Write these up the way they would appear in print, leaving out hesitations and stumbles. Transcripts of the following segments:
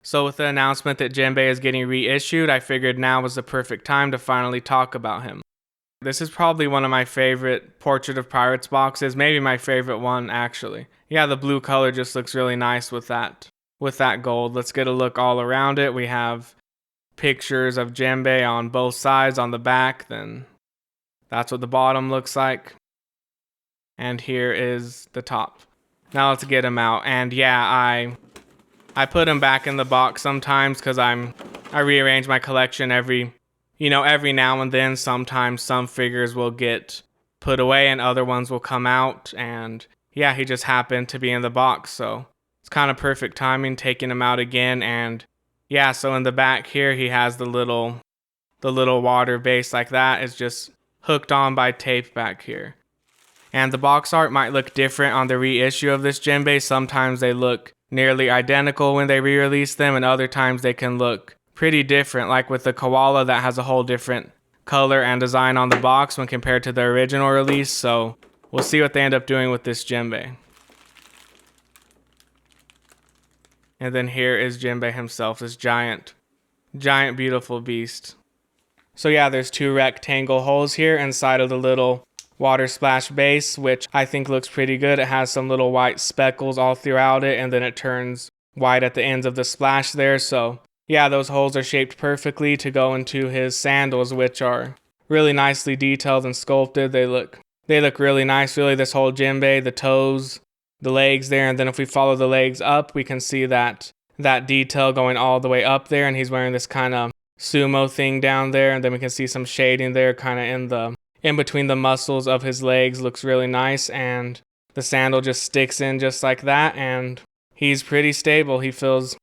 So with the announcement that Jinbei is getting reissued, I figured now was the perfect time to finally talk about him. This is probably one of my favorite Portrait of Pirates boxes, maybe my favorite one actually. Yeah, the blue color just looks really nice with that gold. Let's get a look all around it. We have pictures of Jinbei on both sides on the back, then that's what the bottom looks like. And here is the top. Now let's get him out. And yeah, I put him back in the box sometimes because I rearrange my collection every now and then. Sometimes some figures will get put away and other ones will come out, and yeah, he just happened to be in the box, so it's kind of perfect timing taking him out again. And yeah, so in the back here he has the little water base like that. It's just hooked on by tape back here. And the box art might look different on the reissue of this Jinbei. Sometimes they look nearly identical when they re-release them, and other times they can look pretty different, like with the koala that has a whole different color and design on the box when compared to the original release. So we'll see what they end up doing with this Jinbei. And then here is Jinbei himself, this giant beautiful beast. So yeah, there's two rectangle holes here inside of the little water splash base, which I think looks pretty good. It has some little white speckles all throughout it, and then it turns white at the ends of the splash there. So yeah, those holes are shaped perfectly to go into his sandals, which are really nicely detailed and sculpted. They look really nice, really, this whole Jinbei, the toes, the legs there. And then if we follow the legs up, we can see that detail going all the way up there, and he's wearing this kind of sumo thing down there. And then we can see some shading there kind of in between the muscles of his legs. Looks really nice, and the sandal just sticks in just like that, and he's pretty stable. He feels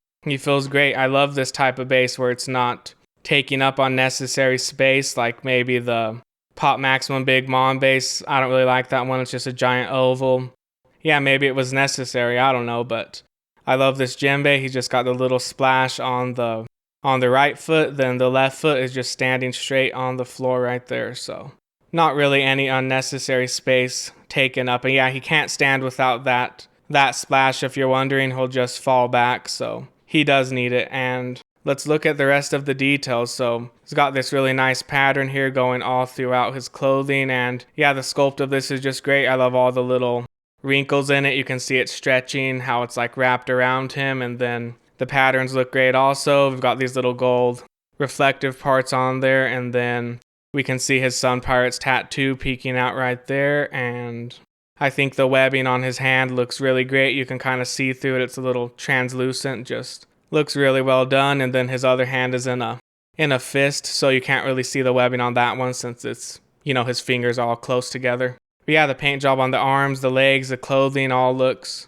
great. I love this type of base where it's not taking up unnecessary space like maybe the Pop Maximum Big Mom base. I don't really like that one. It's just a giant oval. Yeah, maybe it was necessary, I don't know, but I love this Jinbei. He's just got the little splash on the right foot, then the left foot is just standing straight on the floor right there, so not really any unnecessary space taken up. And yeah, he can't stand without that splash. If you're wondering, he'll just fall back, so he does need it. And let's look at the rest of the details. So he's got this really nice pattern here going all throughout his clothing, and yeah, the sculpt of this is just great. I love all the little wrinkles in it. You can see it stretching, how it's like wrapped around him, and then the patterns look great also. We've got these little gold reflective parts on there, and then we can see his Sun Pirates tattoo peeking out right there, and I think the webbing on his hand looks really great. You can kind of see through it. It's a little translucent, just looks really well done. And then his other hand is in a fist, so you can't really see the webbing on that one since it's, his fingers all close together. But yeah, the paint job on the arms, the legs, the clothing all looks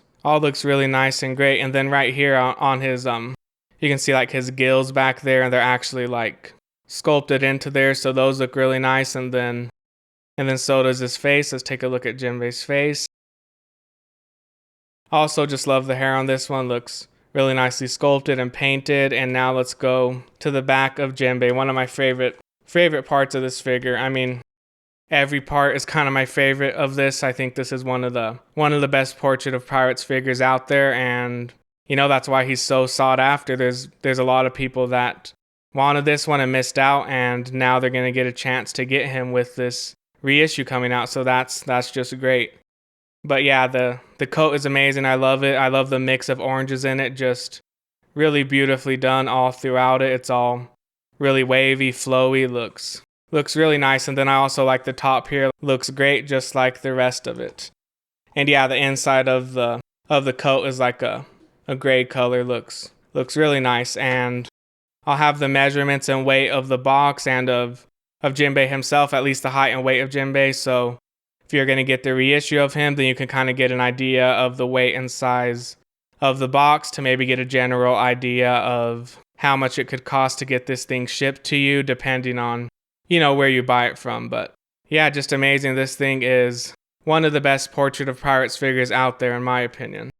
really nice and great. And then right here on his you can see like his gills back there, and they're actually like sculpted into there, so those look really nice. And then so does his face. Let's take a look at Jinbei's face. Also just love the hair on this one, looks really nicely sculpted and painted. And now let's go to the back of Jinbei, one of my favorite parts of this figure. I mean, every part is kind of my favorite of this. I think this is one of the best Portrait of Pirates figures out there, and that's why he's so sought after. There's a lot of people that wanted this one and missed out, and now they're going to get a chance to get him with this reissue coming out, so that's just great. But yeah, the coat is amazing. I love it. I love the mix of oranges in it, just really beautifully done all throughout it. It's all really wavy, flowy, looks really nice. And then I also like the top here, looks great just like the rest of it. And yeah, the inside of the coat is like a gray color, looks really nice. And I'll have the measurements and weight of the box and of Jinbei himself, at least the height and weight of Jinbei. So if you're going to get the reissue of him, then you can kind of get an idea of the weight and size of the box to maybe get a general idea of how much it could cost to get this thing shipped to you, depending on, where you buy it from. But yeah, just amazing. This thing is one of the best Portrait of Pirates figures out there, in my opinion.